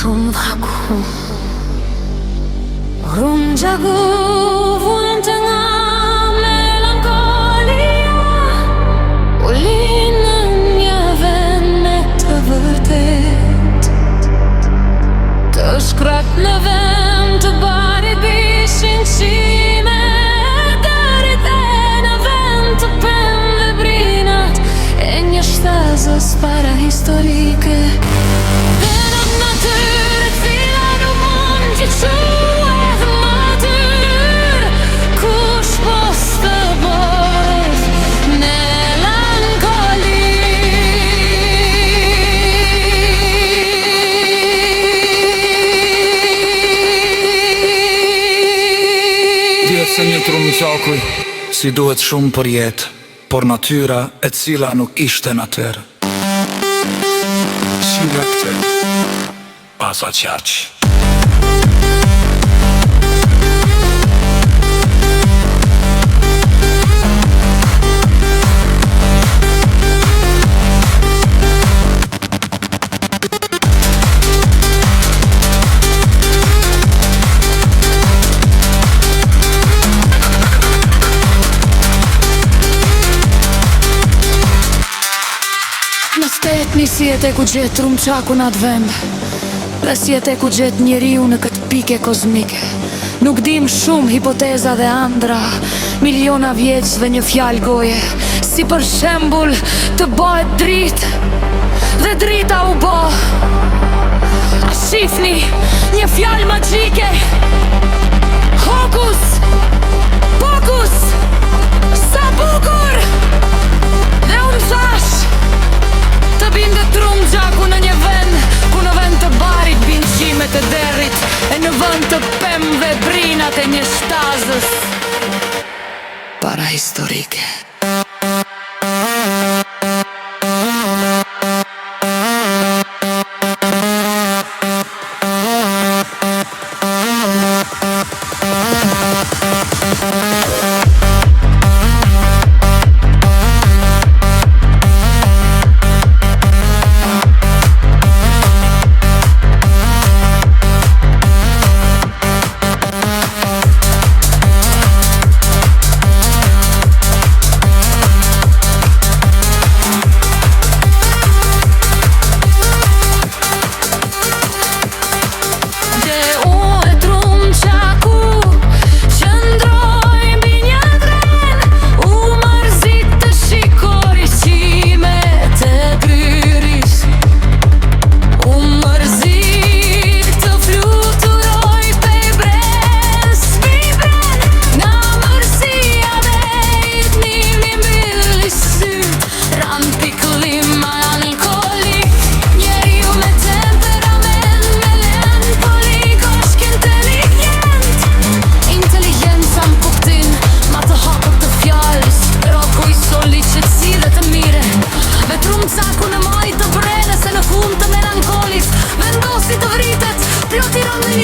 Tum dhaku Rumjagu Vuante nga melankolia Ulinë një vend me të vërtet Të shkrat në vend të barit bishin qime Dërit e në vend të pemve brinat E një shtazës para historike Se një trumë qakuj, si duhet shumë për jetë, por natyra e cila nuk ishte natyrë. Shira këtë, pasa qaqë. Një si e te ku gjetë trumë qaku në atë vend Dhe si e te ku gjetë njeriu në këtë pike kozmike Nuk dim shumë hipoteza dhe andra Miliona vjeç dhe një fjalë goje Si për shembull të bëhet dritë Dhe drita u bë A shifni një fjalë magjike Hokus Pokus Sa bukur Dhe unë thash Të binde trumë gjaku në një vend Ku në vend të barit bin qimet e derit E në vend të pemve brinat e një shtazës para historike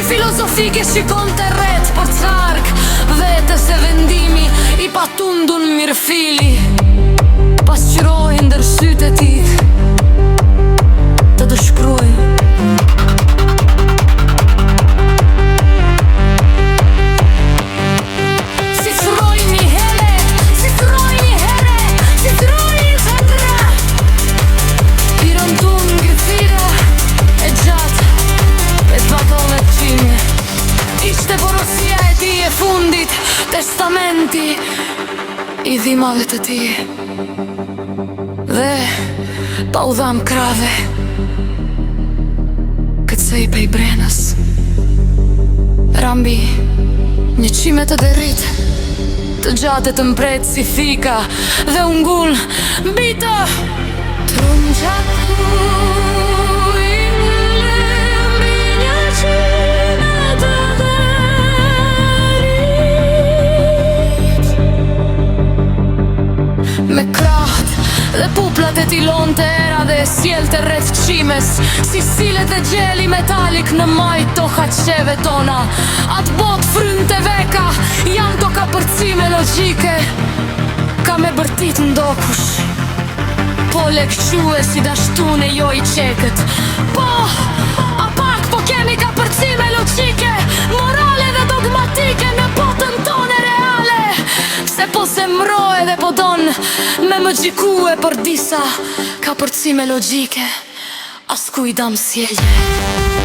Filozofike shikon të rret për cark Vetës e vendimi I patundun mirëfili Pas qërojnë ndër sytë e ti Të dëshkrojnë Si throj një here Si throj një here Si throj një vendra I rëndun gëthira E gjatë E të batove të qimje Ishte porosia e ti e fundit Testamenti I dhimave të ti Dhe pa u dham krave Këtë se i pej brenës Rambi Një qime të derit Të gjatë të mpret si thika Dhe ungull Bita Trumë gjaku Me kraht dhe puplat e tilon të era dhe sjell të rreth qimes Si silet e gjeli metalik në majt to haqeve tona Atë bot fryn të veka janë to kapërcime logjike Ka me bërtit ndokush Po lekque si dashtune jo I qekët Po, a pak po ke mro edhe po don me më gjikue për disa ka përcime logjike as ku i dam sjellje.